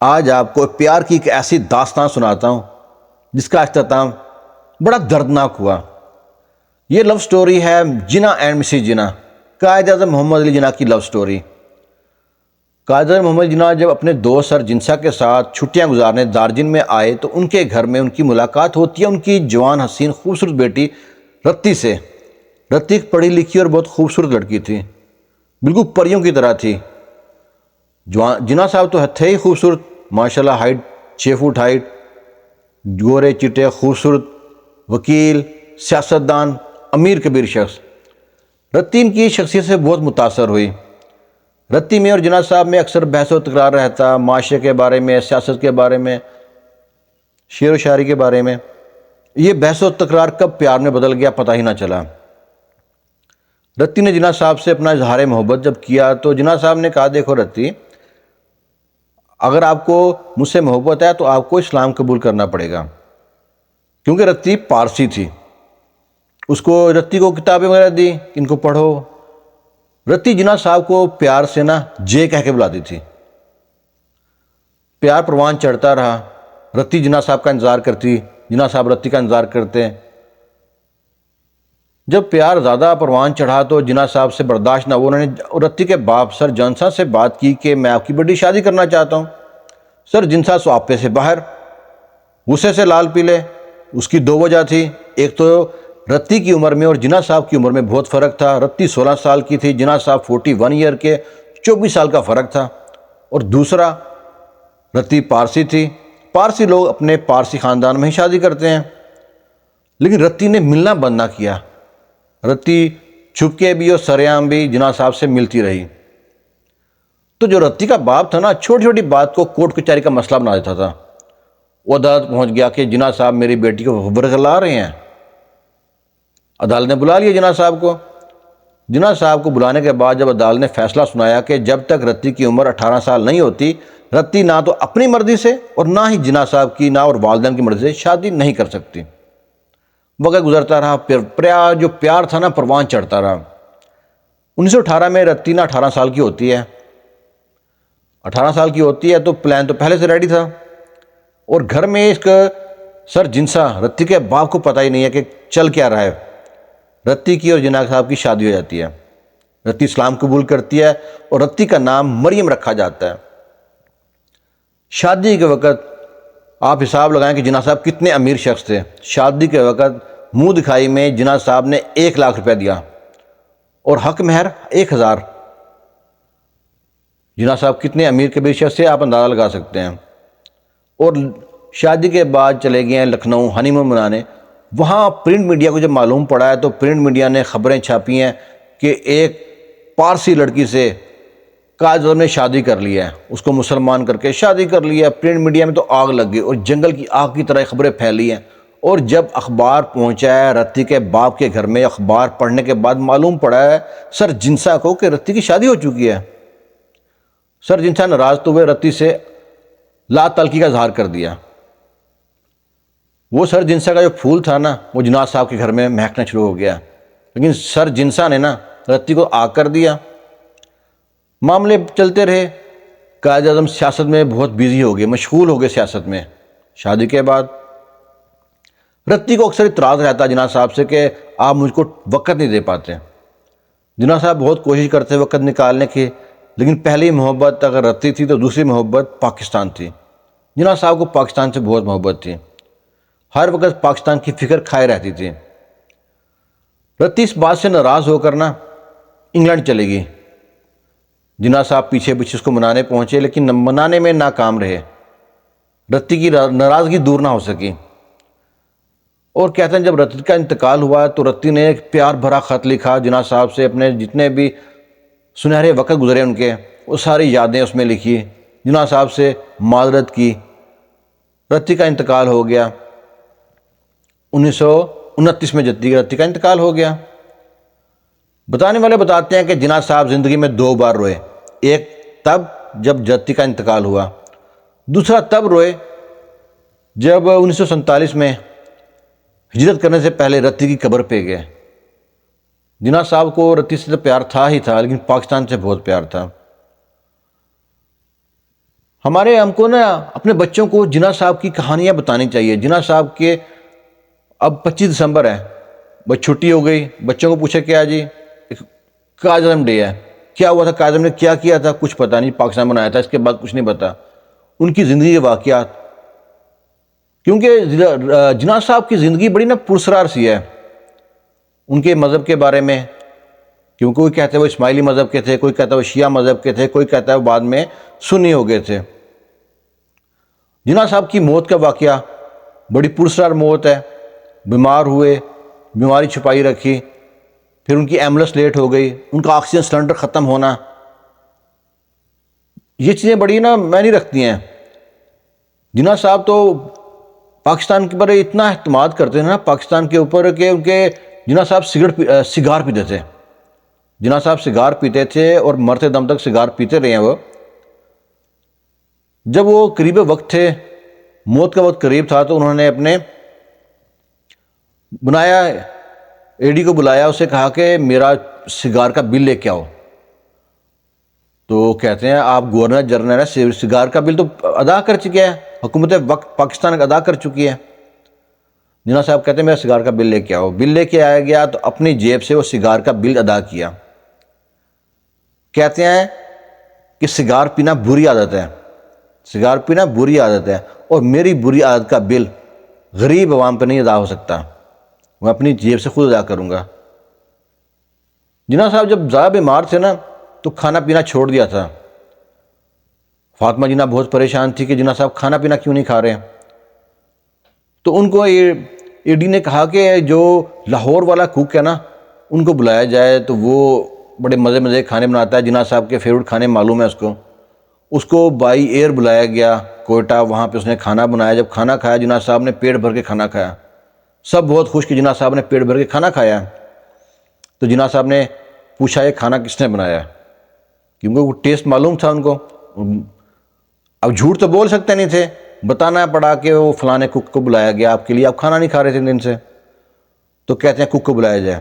آج آپ کو پیار کی ایک ایسی داستان سناتا ہوں جس کا اختتام بڑا دردناک ہوا۔ یہ لو سٹوری ہے جناح اینڈ مسز جناح، قائد اعظم محمد علی جناح کی لو سٹوری۔ قائد اعظم محمد جناح جب اپنے دوست سر جنسا کے ساتھ چھٹیاں گزارنے دارجن میں آئے تو ان کے گھر میں ان کی ملاقات ہوتی ہے ان کی جوان حسین خوبصورت بیٹی رتی سے۔ رتی ایک پڑھی لکھی اور بہت خوبصورت لڑکی تھی، بالکل پریوں کی طرح تھی۔ جناح صاحب تو تھے ہی خوبصورت، ماشاءاللہ، ہائٹ 6 فٹ ہائٹ، گورے چٹے، خوبصورت، وکیل، سیاستدان، امیر کبیر شخص۔ رتی ان کی شخصیت سے بہت متاثر ہوئی۔ رتی میں اور جناح صاحب میں اکثر بحث و تکرار رہتا، معاشرے کے بارے میں، سیاست کے بارے میں، شعر و شاعری کے بارے میں۔ یہ بحث و تکرار کب پیار میں بدل گیا پتہ ہی نہ چلا۔ رتی نے جناح صاحب سے اپنا اظہار محبت جب کیا تو جناح صاحب نے کہا، دیکھو رتی، اگر آپ کو مجھ سے محبت ہے تو آپ کو اسلام قبول کرنا پڑے گا، کیونکہ رتی پارسی تھی۔ رتی کو کتابیں وغیرہ دی، ان کو پڑھو۔ رتی جناح صاحب کو پیار سے جے کہہ کے بلاتی تھی۔ پیار پروان چڑھتا رہا۔ رتی جناح صاحب کا انتظار کرتی، جناح صاحب رتی کا انتظار کرتے۔ جب پیار زیادہ پروان چڑھا تو جناح صاحب سے برداشت نہ ہوا، انہوں نے رتی کے باپ سر جنسا سے بات کی کہ میں آپ کی بیٹی شادی کرنا چاہتا ہوں۔ سر جنسا سواپے سے باہر، غصے سے لال پیلے۔ اس کی 2 وجہ تھی، ایک تو رتی کی عمر میں اور جناح صاحب کی عمر میں بہت فرق تھا۔ رتی 16 سال کی تھی، جناح صاحب 41 ایئر کے، 24 سال کا فرق تھا۔ اور دوسرا، رتی پارسی تھی۔ پارسی لوگ اپنے پارسی خاندان میں ہی شادی کرتے ہیں، لیکن رتی نے ملنا بند نہ کیا۔ رتی چھپ کے بھی اور سرعام بھی جناح صاحب سے ملتی رہی۔ تو جو رتی کا باپ تھا چھوٹی چھوٹی بات کو کورٹ کچہری کا مسئلہ بنا دیتا تھا۔ وہ عدالت پہنچ گیا کہ جناح صاحب میری بیٹی کو برگلا رہے ہیں۔ عدالت نے بلا لیا جناح صاحب کو۔ جناح صاحب کو بلانے کے بعد جب عدالت نے فیصلہ سنایا کہ جب تک رتی کی عمر 18 سال نہیں ہوتی، رتی نہ تو اپنی مرضی سے اور نہ ہی جناح صاحب کی اور والدین کی مرضی سے شادی نہیں کر سکتی۔ وقت گزرتا رہا، جو پیار تھا پروان چڑھتا رہا۔ 1918 میں رتی 18 سال کی ہوتی ہے۔ 18 سال کی ہوتی ہے تو پلان تو پہلے سے ریڈی تھا، اور گھر میں اس کا سر جنسا رتی کے باپ کو پتہ ہی نہیں ہے کہ چل کیا رہا ہے۔ رتی کی اور جناح صاحب کی شادی ہو جاتی ہے۔ رتی اسلام قبول کرتی ہے اور رتی کا نام مریم رکھا جاتا ہے۔ شادی کے وقت آپ حساب لگائیں کہ جناح صاحب کتنے امیر شخص تھے۔ شادی کے وقت منہ دکھائی میں جناح صاحب نے 1 لاکھ روپے دیا اور حق مہر 1000۔ جناح صاحب کتنے امیر کبیر شخص سے آپ اندازہ لگا سکتے ہیں۔ اور شادی کے بعد چلے گئے ہیں لکھنؤ ہنی مون منانے۔ وہاں پرنٹ میڈیا کو جب معلوم پڑا ہے تو پرنٹ میڈیا نے خبریں چھاپی ہیں کہ ایک پارسی لڑکی سے قائد اعظم نے شادی کر لی ہے، اس کو مسلمان کر کے شادی کر لی ہے۔ پرنٹ میڈیا میں تو آگ لگ گئی اور جنگل کی آگ کی طرح خبریں پھیلی ہیں۔ اور جب اخبار پہنچا ہے رتی کے باپ کے گھر میں، اخبار پڑھنے کے بعد معلوم پڑا ہے سر جنسا کو کہ رتی کی شادی ہو چکی ہے۔ سر جنسا ناراض تو ہوئے، رتی سے لا تعلقی کا اظہار کر دیا۔ وہ سر جنسا کا جو پھول تھا وہ جناح صاحب کے گھر میں مہکنا شروع ہو گیا، لیکن سر جنسا نے رتی کو آگ کر دیا۔ معاملے چلتے رہے۔ قائد اعظم سیاست میں بہت بیزی ہو گئے، مشغول ہو گئے سیاست میں۔ شادی کے بعد رتی کو اکثر اعتراض رہتا جناح صاحب سے کہ آپ مجھ کو وقت نہیں دے پاتے۔ جناح صاحب بہت کوشش کرتے وقت نکالنے کی، لیکن پہلی محبت اگر رتی تھی تو دوسری محبت پاکستان تھی۔ جناح صاحب کو پاکستان سے بہت محبت تھی، ہر وقت پاکستان کی فکر کھائے رہتی تھی۔ رتی اس بات سے ناراض ہو کر انگلینڈ چلے گی۔ جناح صاحب پیچھے اس کو منانے پہنچے، لیکن منانے میں ناکام رہے۔ رتی کی ناراضگی دور نہ ہو سکی۔ اور کہتے ہیں جب رتی کا انتقال ہوا تو رتی نے ایک پیار بھرا خط لکھا جناح صاحب سے، اپنے جتنے بھی سنہرے وقت گزرے ان کے، وہ ساری یادیں اس میں لکھی، جناح صاحب سے معذرت کی۔ رتی کا انتقال ہو گیا 1929 میں، رتی کا انتقال ہو گیا۔ بتانے والے بتاتے ہیں کہ جناح صاحب زندگی میں 2 بار روئے، ایک تب جب رتی کا انتقال ہوا، دوسرا تب روئے جب 1947 میں ہجرت کرنے سے پہلے رتی کی قبر پہ گئے۔ جناح صاحب کو رتی سے تو پیار تھا ہی تھا، لیکن پاکستان سے بہت پیار تھا۔ ہم کو نا اپنے بچوں کو جناح صاحب کی کہانیاں بتانی چاہیے. جناح صاحب کے اب 25 دسمبر ہے، بس چھٹی ہو گئی، بچوں کو پوچھے کیا جی قائد اعظم ڈے ہے، کیا ہوا تھا، قائد اعظم نے کیا کیا تھا، کچھ پتہ نہیں، پاکستان بنایا تھا، اس کے بعد کچھ نہیں پتا. ان کی زندگی کے واقعات، کیونکہ جناح صاحب کی زندگی بڑی نا پراسرار سی ہے. ان کے مذہب کے بارے میں، کیونکہ کوئی کہتے ہیں وہ اسماعیلی مذہب کے تھے، کوئی کہتا ہے وہ شیعہ مذہب کے تھے، کوئی کہتا ہے وہ بعد میں سنی ہو گئے تھے. جناح صاحب کی موت کا واقعہ بڑی پراسرار موت ہے. بیمار ہوئے، بیماری چھپائی رکھی، پھر ان کی ایمبولینس لیٹ ہو گئی، ان کا آکسیجن سلنڈر ختم ہونا، یہ چیزیں بڑی نا معنی رکھتی ہیں. جناح صاحب تو پاکستان کے پر اتنا اعتماد کرتے ہیں نا پاکستان کے اوپر، کہ ان کے جناح صاحب سگار پیتے تھے. جناح صاحب سگار پیتے تھے اور مرتے دم تک سگار پیتے رہے ہیں. وہ جب وہ قریب وقت تھے، موت کا وقت قریب تھا، تو انہوں نے اپنے بنایا، اے ڈی کو بلایا، اسے کہا کہ میرا سگار کا بل لے کے آؤ. تو کہتے ہیں آپ گورنر جنرل ہیں، سگار کا بل تو ادا کر چکے ہیں، حکومت وقت پاکستان ادا کر چکی ہے. جناح صاحب کہتے ہیں میرا سگار کا بل لے کے آؤ. بل لے کے آیا گیا تو اپنی جیب سے وہ سگار کا بل ادا کیا. کہتے ہیں کہ سگار پینا بری عادت ہے، سگار پینا بری عادت ہے، اور میری بری عادت کا بل غریب عوام پہ نہیں ادا ہو سکتا، میں اپنی جیب سے خود ادا کروں گا. جناح صاحب جب زیادہ بیمار تھے نا تو کھانا پینا چھوڑ دیا تھا. فاطمہ جناح بہت پریشان تھی کہ جناح صاحب کھانا پینا کیوں نہیں کھا رہے. تو ان کو اے ڈی نے کہا کہ جو لاہور والا کوک ہے نا ان کو بلایا جائے، تو وہ بڑے مزے کھانے بناتا ہے، جناح صاحب کے فیوریٹ کھانے معلوم ہے اس کو بائی ایئر بلایا گیا کوئٹہ. وہاں پہ اس نے کھانا بنایا. جب کھانا کھایا جناح صاحب نے پیٹ بھر کے کھانا کھایا. سب بہت خوش کہ جناح صاحب نے پیٹ بھر کے کھانا کھایا. تو جناح صاحب نے پوچھا یہ کھانا کس نے بنایا، کیونکہ وہ ٹیسٹ معلوم تھا ان کو. اب جھوٹ تو بول سکتے نہیں تھے، بتانا پڑا کہ وہ فلانے کوک کو بلایا گیا آپ کے لیے، آپ کھانا نہیں کھا رہے تھے دن سے. تو کہتے ہیں کوک کو بلایا جائے.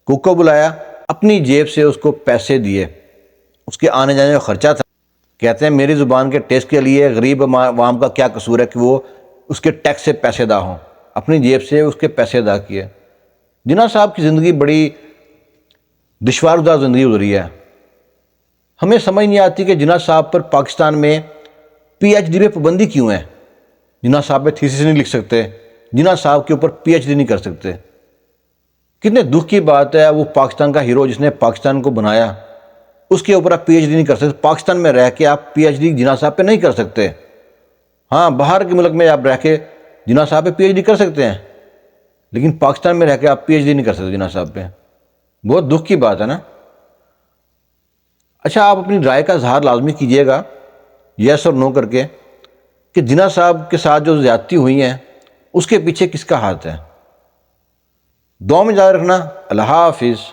کوک کو بلایا، اپنی جیب سے اس کو پیسے دیے، اس کے آنے جانے کا خرچہ تھا. کہتے ہیں میری زبان کے ٹیسٹ کے لیے غریب عوام کا کیا قصور ہے کہ وہ اس کے ٹیکس سے پیسے ادا ہوں. اپنی جیب سے اس کے پیسے ادا کیے. جناح صاحب کی زندگی بڑی دشوار زندگی گزری ہے. ہمیں سمجھ نہیں آتی کہ جناح صاحب پر پاکستان میں پی ایچ ڈی پہ پابندی کیوں ہے. جناح صاحب پہ تھیسس نہیں لکھ سکتے، جناح صاحب کے اوپر پی ایچ ڈی نہیں کر سکتے. کتنے دکھ کی بات ہے، وہ پاکستان کا ہیرو جس نے پاکستان کو بنایا، اس کے اوپر آپ پی ایچ ڈی نہیں کر سکتے. پاکستان میں رہ کے آپ پی ایچ ڈی جناح صاحب پہ نہیں کر سکتے. ہاں باہر کے ملک میں آپ رہ کے جناح صاحب پہ پی ایچ ڈی کر سکتے ہیں، لیکن پاکستان میں رہ کے آپ پی ایچ ڈی نہیں کر سکتے جناح صاحب پہ. بہت دکھ کی بات ہے نا. اچھا آپ اپنی رائے کا اظہار لازمی کیجیے گا یس اور نو کر کے کہ جناح صاحب کے ساتھ جو زیادتی ہوئی ہیں اس کے پیچھے کس کا ہاتھ ہے. دعا میں یاد رکھنا. اللہ حافظ.